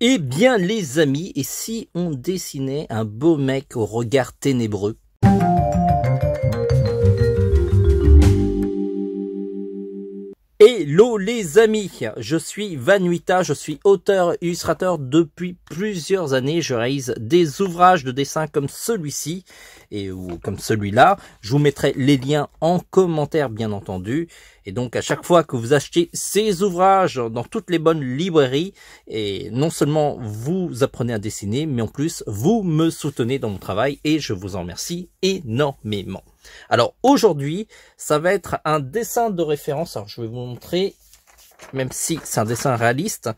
Eh bien les amis, et si on dessinait un beau mec au regard ténébreux? Hello les amis, je suis Vanuita, je suis auteur et illustrateur depuis plusieurs années. Je réalise des ouvrages de dessin comme celui-ci ou comme celui-là. Je vous mettrai les liens en commentaire bien entendu. Et donc à chaque fois que vous achetez ces ouvrages dans toutes les bonnes librairies, et non seulement vous apprenez à dessiner, mais en plus vous me soutenez dans mon travail et je vous en remercie énormément. Alors aujourd'hui, ça va être un dessin de référence. Alors je vais vous montrer, même si c'est un dessin réaliste.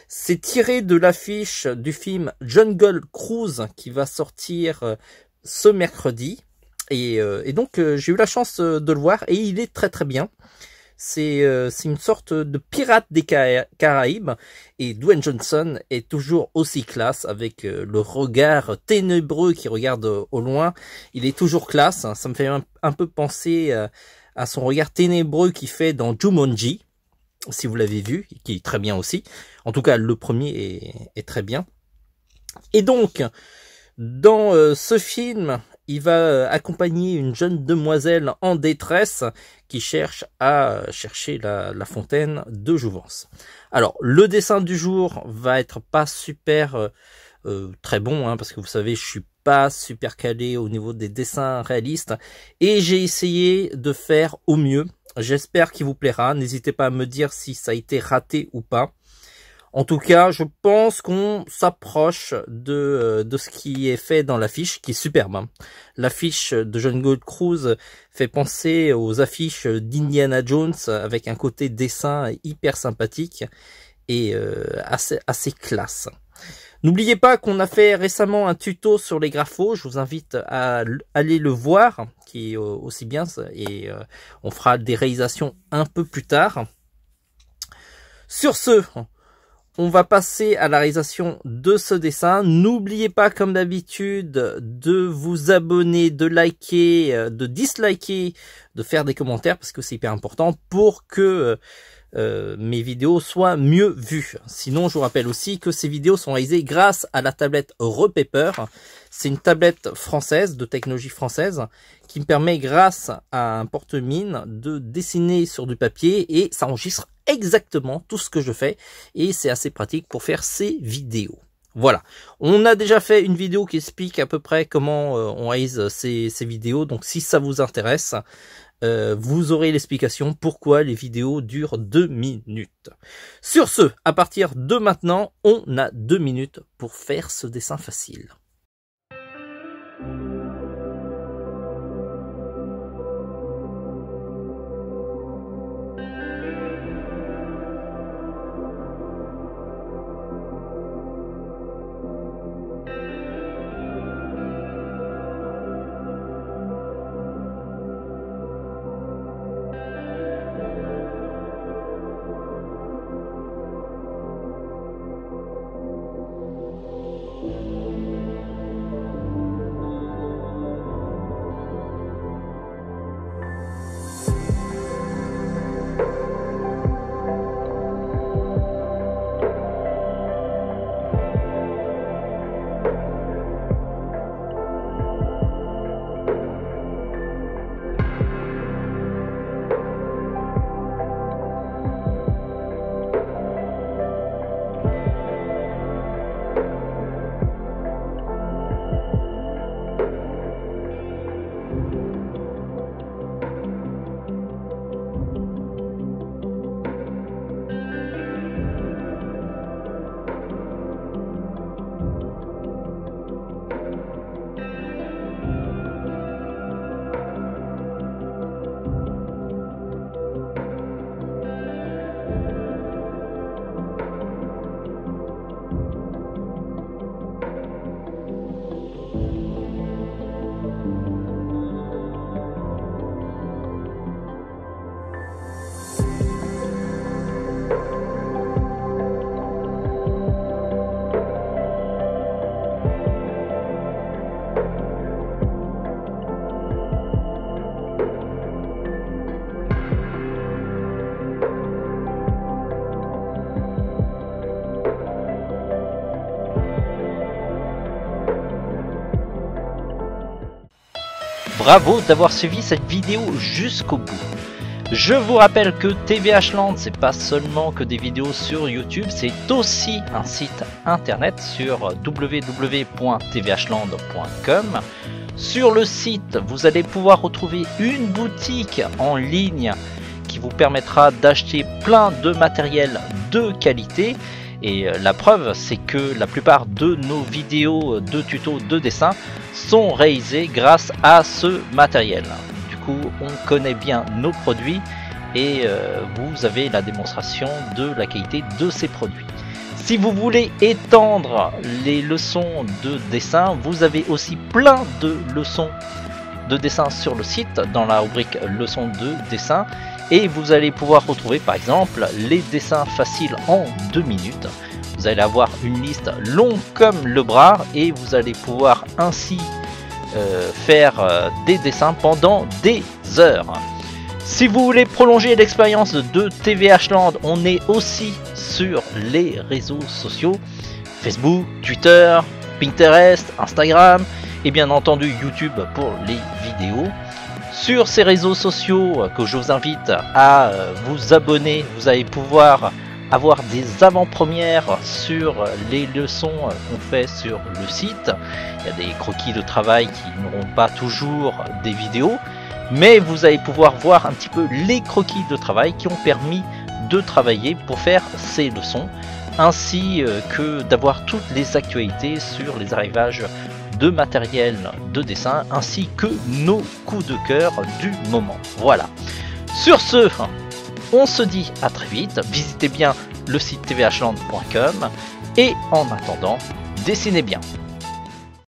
C'est tiré de l'affiche du film Jungle Cruise qui va sortir ce mercredi. Et donc j'ai eu la chance de le voir et il est très très bien. C'est une sorte de pirate des Caraïbes et Dwayne Johnson est toujours aussi classe avec le regard ténébreux qui regarde au loin. Il est toujours classe, ça me fait un peu penser à son regard ténébreux qu'il fait dans Jumanji, si vous l'avez vu, qui est très bien aussi. En tout cas, le premier est très bien. Et donc, dans ce film, il va accompagner une jeune demoiselle en détresse qui cherche à chercher la fontaine de jouvence. Alors, le dessin du jour va être pas super très bon, hein, parce que vous savez, je suis pas super calé au niveau des dessins réalistes, et j'ai essayé de faire au mieux. J'espère qu'il vous plaira. N'hésitez pas à me dire si ça a été raté ou pas. En tout cas, je pense qu'on s'approche de ce qui est fait dans l'affiche, qui est superbe. Hein. L'affiche de Jungle Cruise fait penser aux affiches d'Indiana Jones avec un côté dessin hyper sympathique et assez classe. N'oubliez pas qu'on a fait récemment un tuto sur les graphos, je vous invite à aller le voir, qui est aussi bien, et on fera des réalisations un peu plus tard. Sur ce, on va passer à la réalisation de ce dessin. N'oubliez pas, comme d'habitude, de vous abonner, de liker, de disliker, de faire des commentaires, parce que c'est hyper important pour que mes vidéos soient mieux vues. Sinon, je vous rappelle aussi que ces vidéos sont réalisées grâce à la tablette Repaper. C'est une tablette française, de technologie française, qui me permet, grâce à un porte-mine, de dessiner sur du papier et ça enregistre exactement tout ce que je fais et c'est assez pratique pour faire ces vidéos. Voilà, on a déjà fait une vidéo qui explique à peu près comment on réalise ces vidéos, donc si ça vous intéresse, vous aurez l'explication pourquoi les vidéos durent 2 minutes. Sur ce, à partir de maintenant, on a 2 minutes pour faire ce dessin facile. bravo d'avoir suivi cette vidéo jusqu'au bout. Je vous rappelle que TVH Land, c'est pas seulement que des vidéos sur YouTube, c'est aussi un site internet sur www.tvhland.com. Sur le site, vous allez pouvoir retrouver une boutique en ligne qui vous permettra d'acheter plein de matériel de qualité. Et la preuve, c'est que la plupart de nos vidéos de tutos de dessin sont réalisées grâce à ce matériel. Du coup, on connaît bien nos produits et vous avez la démonstration de la qualité de ces produits. Si vous voulez étendre les leçons de dessin, vous avez aussi plein de leçons de dessin sur le site dans la rubrique leçons de dessin. Et vous allez pouvoir retrouver par exemple les dessins faciles en 2 minutes. Vous allez avoir une liste longue comme le bras et vous allez pouvoir ainsi faire des dessins pendant des heures. Si vous voulez prolonger l'expérience de TVH Land, on est aussi sur les réseaux sociaux, Facebook, Twitter, Pinterest, Instagram et bien entendu YouTube pour les vidéos. Sur ces réseaux sociaux que je vous invite à vous abonner, vous allez pouvoir avoir des avant-premières sur les leçons qu'on fait sur le site. Il y a des croquis de travail qui n'auront pas toujours des vidéos, mais vous allez pouvoir voir un petit peu les croquis de travail qui ont permis de travailler pour faire ces leçons, ainsi que d'avoir toutes les actualités sur les arrivages de matériel de dessin ainsi que nos coups de cœur du moment. Voilà. Sur ce, on se dit à très vite. Visitez bien le site tvhland.com et en attendant, dessinez bien.